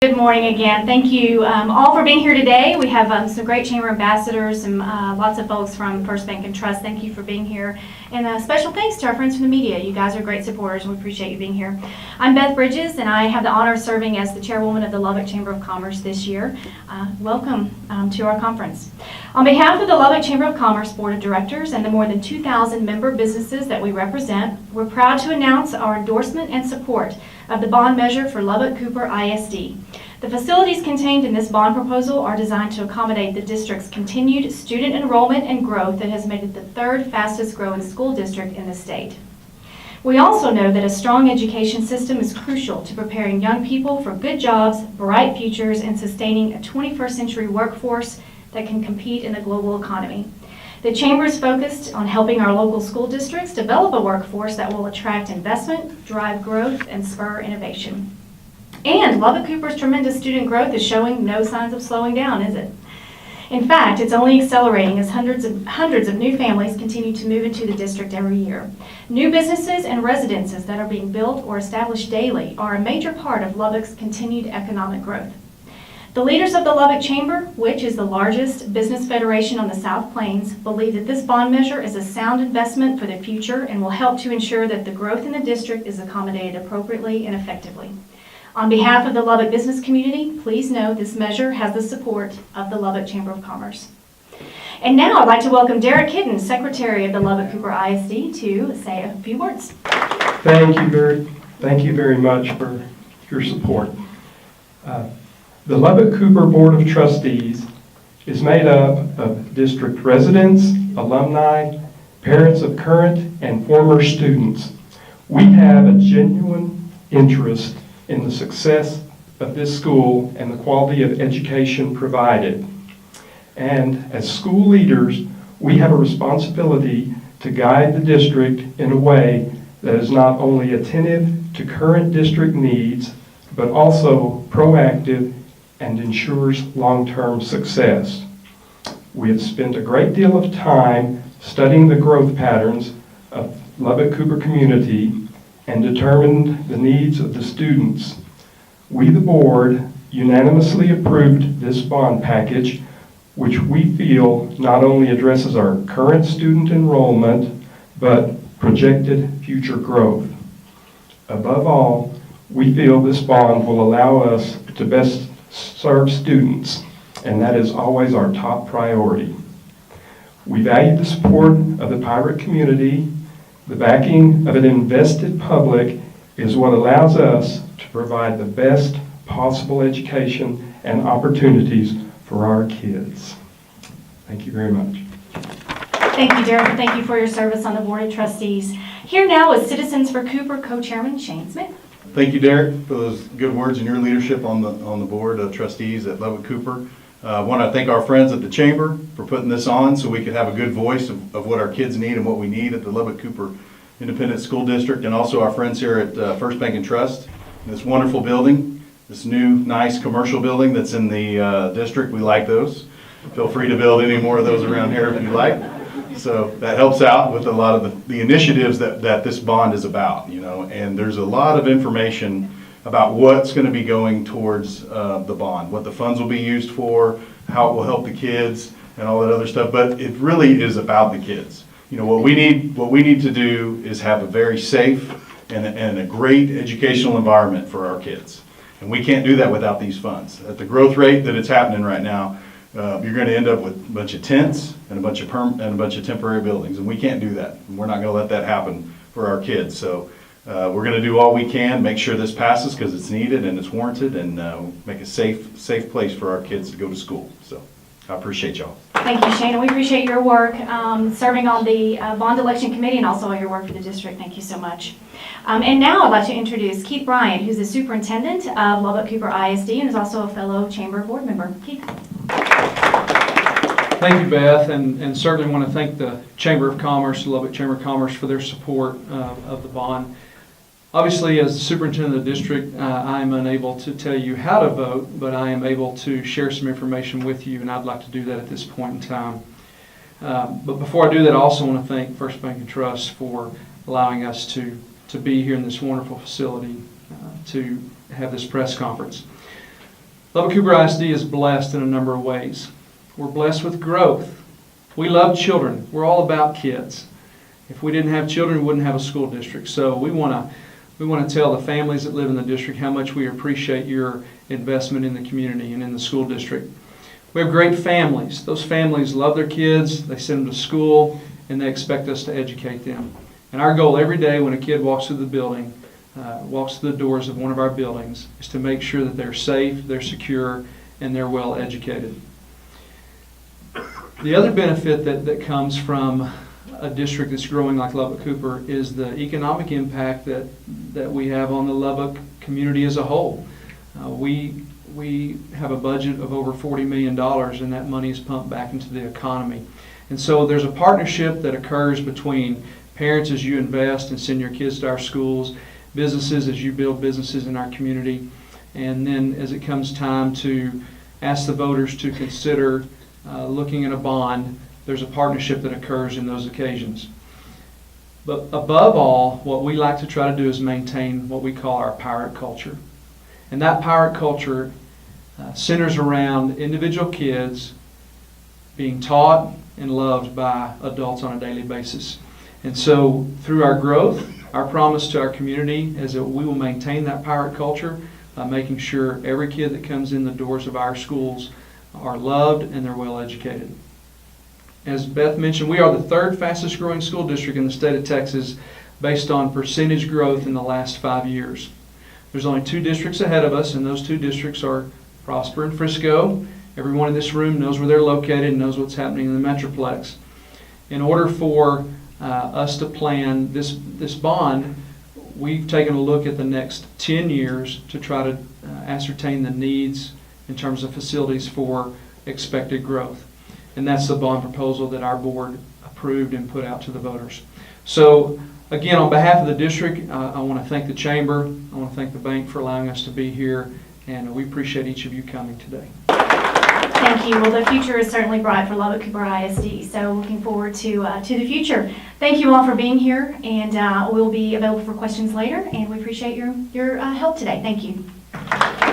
Good morning again. Thank you all for being here today. We have some great Chamber ambassadors and lots of folks from First Bank and Trust. Thank you for being here. And special thanks to our friends from the media. You guys are great supporters and we appreciate you being here. I'm Beth Bridges and I have the honor of serving as the chairwoman of the Lubbock Chamber of Commerce this year. Welcome to our conference. On behalf of the Lubbock Chamber of Commerce Board of Directors and the more than 2,000 member businesses that we represent, we're proud to announce our endorsement and support of the bond measure for Lubbock-Cooper ISD. The facilities contained in this bond proposal are designed to accommodate the district's continued student enrollment and growth that has made it the third fastest growing school district in the state. We also know that a strong education system is crucial to preparing young people for good jobs, bright futures, and sustaining a 21st century workforce that can compete in the global economy. The Chamber is focused on helping our local school districts develop a workforce that will attract investment, drive growth, and spur innovation. And Lubbock-Cooper's tremendous student growth is showing no signs of slowing down, is it? In fact, it's only accelerating as hundreds of new families continue to move into the district every year. New businesses and residences that are being built or established daily are a major part of Lubbock's continued economic growth. The leaders of the Lubbock Chamber, which is the largest business federation on the South Plains, believe that this bond measure is a sound investment for the future and will help to ensure that the growth in the district is accommodated appropriately and effectively. On behalf of the Lubbock business community, please know this measure has the support of the Lubbock Chamber of Commerce. And now I'd like to welcome Derek Hidden, Secretary of the Lubbock-Cooper ISD, to say a few words. Thank you very much for your support. The Lubbock-Cooper Board of Trustees is made up of district residents, alumni, parents of current and former students. We have a genuine interest in the success of this school and the quality of education provided. And as school leaders, we have a responsibility to guide the district in a way that is not only attentive to current district needs, but also proactive and ensures long-term success. We have spent a great deal of time studying the growth patterns of Lubbock-Cooper community and determined the needs of the students. We, the board, unanimously approved this bond package, which we feel not only addresses our current student enrollment, but projected future growth. Above all, we feel this bond will allow us to best serve students, and that is always our top priority. We value the support of the pirate community. The backing of an invested public is what allows us to provide the best possible education and opportunities for our kids. Thank you very much. Thank you, Derek, and thank you for your service on the Board of Trustees. Here now is Citizens for Cooper Co-Chairman Shane Smith. Thank you, Derek, for those good words and your leadership on the Board of Trustees at Lubbock-Cooper. I want to thank our friends at the Chamber for putting this on so we could have a good voice of what our kids need and what we need at the Lubbock-Cooper Independent School District, and also our friends here at First Bank and Trust. This wonderful building, this new, nice commercial building that's in the district. We like those. Feel free to build any more of those around here if you like. So that helps out with a lot of the initiatives that this bond is about, you know, and there's a lot of information about what's going to be going towards the bond, what the funds will be used for, how it will help the kids, and all that other stuff. But it really is about the kids. You know, what we need to do is have a very safe and a great educational environment for our kids. And we can't do that without these funds. At the growth rate that it's happening right now, you're going to end up with a bunch of tents and a bunch of temporary buildings, and we can't do that. And we're not going to let that happen for our kids. So we're going to do all we can, make sure this passes because it's needed and it's warranted, and make a safe place for our kids to go to school. So I appreciate y'all. Thank you, Shane, and we appreciate your work serving on the Bond Election Committee and also all your work for the district. Thank you so much. And now I'd like to introduce Keith Bryant, who's the superintendent of Lubbock-Cooper ISD and is also a fellow Chamber board member. Keith. Thank you, Beth, and certainly want to thank the Chamber of Commerce, the Lubbock Chamber of Commerce, for their support of the bond. Obviously, as the superintendent of the district, I am unable to tell you how to vote, but I am able to share some information with you, and I'd like to do that at this point in time. But before I do that, I also want to thank First Bank and Trust for allowing us to be here in this wonderful facility to have this press conference. Lubbock-Cooper ISD is blessed in a number of ways. We're blessed with growth. We love children. We're all about kids. If we didn't have children, we wouldn't have a school district. So we want to tell the families that live in the district how much we appreciate your investment in the community and in the school district. We have great families. Those families love their kids, they send them to school, and they expect us to educate them. And our goal every day when a kid walks through the building, walks through the doors of one of our buildings, is to make sure that they're safe, they're secure, and they're well educated. The other benefit that comes from a district that's growing like Lubbock-Cooper is the economic impact that we have on the Lubbock community as a whole. We have a budget of over $40 million, and that money is pumped back into the economy. And so there's a partnership that occurs between parents as you invest and send your kids to our schools, businesses as you build businesses in our community, and then as it comes time to ask the voters to consider looking at a bond, there's a partnership that occurs in those occasions. But above all, what we like to try to do is maintain what we call our pirate culture. And that pirate culture centers around individual kids being taught and loved by adults on a daily basis. And so through our growth, our promise to our community is that we will maintain that pirate culture by making sure every kid that comes in the doors of our schools are loved and they're well educated. As Beth mentioned, we are the third fastest growing school district in the state of Texas based on percentage growth in the last 5 years. There's only 2 districts ahead of us, and those 2 districts are Prosper and Frisco. Everyone in this room knows where they're located and knows what's happening in the Metroplex. In order for us to plan this bond, we've taken a look at the next 10 years to try to ascertain the needs in terms of facilities for expected growth. And that's the bond proposal that our board approved and put out to the voters. So again, on behalf of the district, I want to thank the Chamber, I want to thank the bank for allowing us to be here, and we appreciate each of you coming today. Thank you. Well, the future is certainly bright for Lubbock-Cooper ISD, so looking forward to the future. Thank you all for being here, and we'll be available for questions later, and we appreciate your help today. Thank you.